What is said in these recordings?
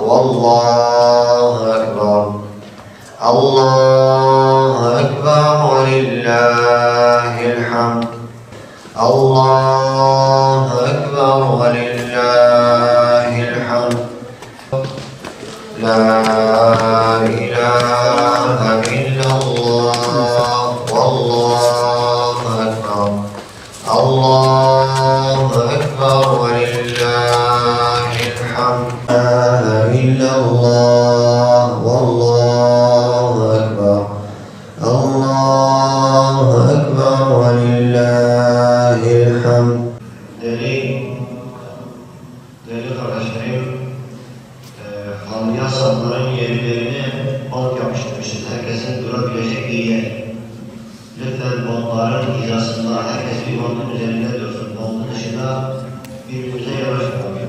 والله أكبر الله أكبر ولله الحمد الله أكبر ولله الحمد لا إله إلا الله والله أكبر الله أكبر ولله الحمد لا إله إلا الله والله أكبر الله أكبر ولله الحمد. Değerli kardeşlerim, halıya sapların yerlerini bant yapıştırmışız. Herkesin durabileceği bir yer. Lütfen bantların hizasında herkes bir bantın üzerinde dursun. Bantın dışında birbirimize yavaş bırakın.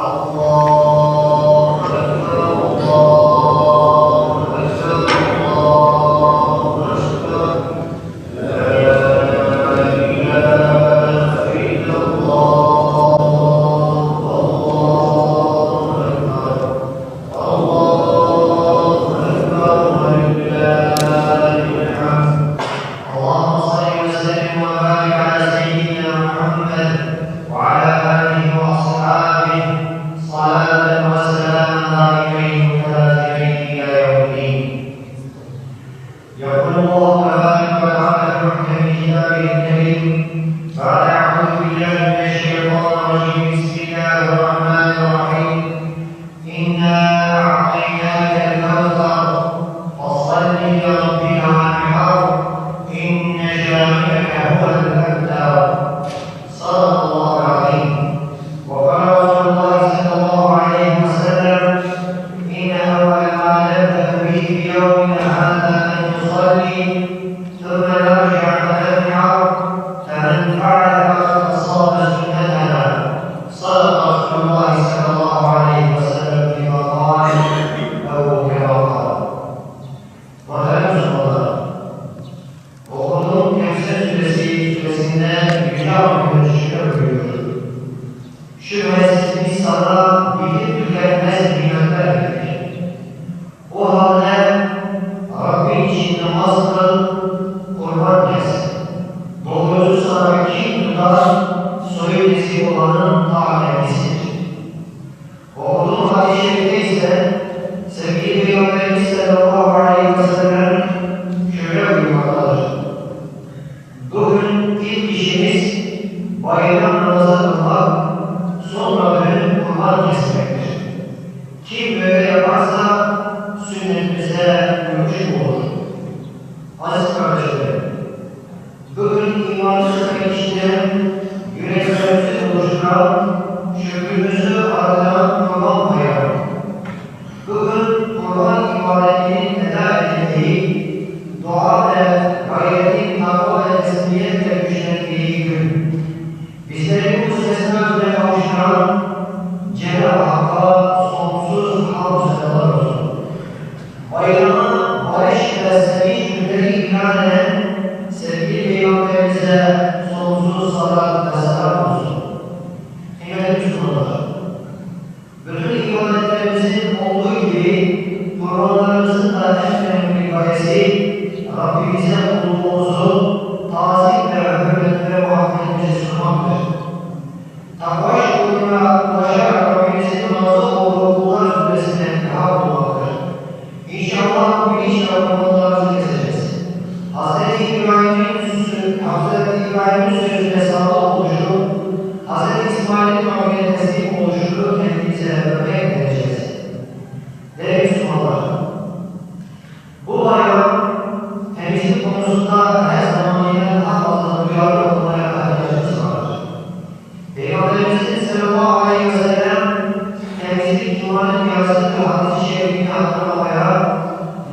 Allah Şüphesiz biz sana bilip tükenmez nimetler verdik. O halde Rabbin için namaz kıl, kurban kes. Doğrusu sana kim tutar, soyu nesi olanın alemisidir. Okuduğum hadis-i şerifte ise sevgili Peygamberimiz sallallahu aleyhi ve sellem şöyle buyurmaktadır. Bugün ilk işimiz bayram namazı kılmak, sonra dönüp kurban kesmektir. Kim böyle yaparsa sünnetimize uymuş olur. Aziz kardeşlerim, bugün imanımızdaki kişilerin yüreklerimizi oluşturan, şükrümüzü artıran kurban bayramı. Bugün kurban ibadetinin eda edildiği, dua ve gayretin takva ve tesliyetle güçlendiği gün. Bizleri bu seslerle kavuşturan Cenab-ı Hakk'a sonsuz hamd senalar olsun. Bayramı barış ve sevinç günleri ilan eden sevgili Peygamberimize sonsuz salat ve selam olsun. Kıymetli Müslümanlar, bütün ibadetlerimizin olduğu gibi kurbanlarımızın da en önemli gayesi Rabbimize kulluğumuzu tazim ve hürmet ve muhabbetimizi sunmaktır. Takva şuuruna ulaşarak Rabbimizin razı olduğu kullar zümresine ilham olmaktır. İnşallah bu bilinçle kurbanlarımızı keseceğiz. Hz. İbrahim'in sözüne sadık oluşu, Hz. İsmail'in kavmine teslim oluşunu kendimize örnek vereceğiz. Değerli Müslümanlar, bu bayram temizlik konusunda her zamanıyla daha fazla duyarlı olmaya ihtiyacımız vardır. Peygamberimizin sallallahu aleyhi ve sellem temizlik imanın yazdığı hadis-i şerifini hatırlamaya,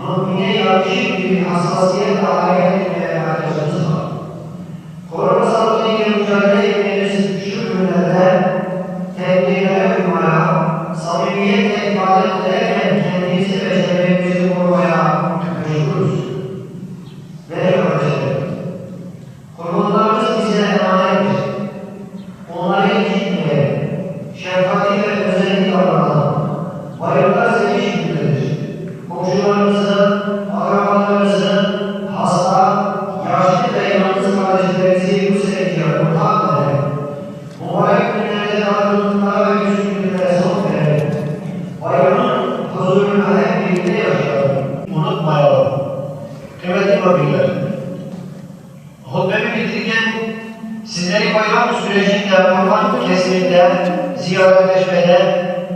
mümine yakışık bir hassasiyetle hareket etmeye ihtiyacımız var. Korona salgını ile mücadele etmemiz şu günlerde tedbirlere uymaya, samimiyetle ibadet ederken kendimizi ve çevremizi korumaya mecburuz. Değerli kardeşlerim, kurbanlarımız bize emanettir. Onları incitmeyelim, şefkati ve özellik davranalım. Bayramlar sevinç günleridir. Komşularımızı, akrabalarımızı, hasta, yaşlı ve yalnız kardeşlerimizi bu sevgiye mutlak edelim. Mübarek günlerde dargınlıklara ve üzgünlüklere son verelim. Bayramın huzurunu hep birlikte yaşayalım. Unutmayalım. Kıymetli müminler, hutbemi bitirirken sizleri bayram sürecinde, kurban kesiminde, ziyaretleşmede,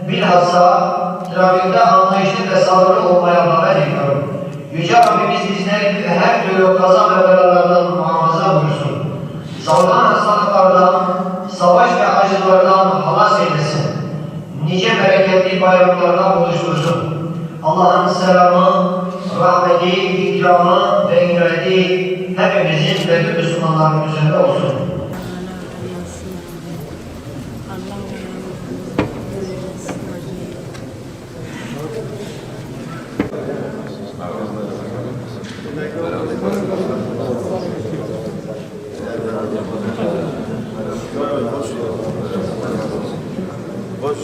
bilhassa trafikte anlayışlı ve sabırlı olmaya davet ediyorum. Yüce Rabbimiz bizleri her türlü kaza ve belalardan muhafaza buyursun. Salgın hastalıklardan, savaş ve acılardan halas eylesin. Nice bereketli bayramlarla buluştursun. Allah'ın selamı, rahmeti, ikramı ve inayeti hepimizin ve tüm Müslümanların üzerinde olsun. Boş.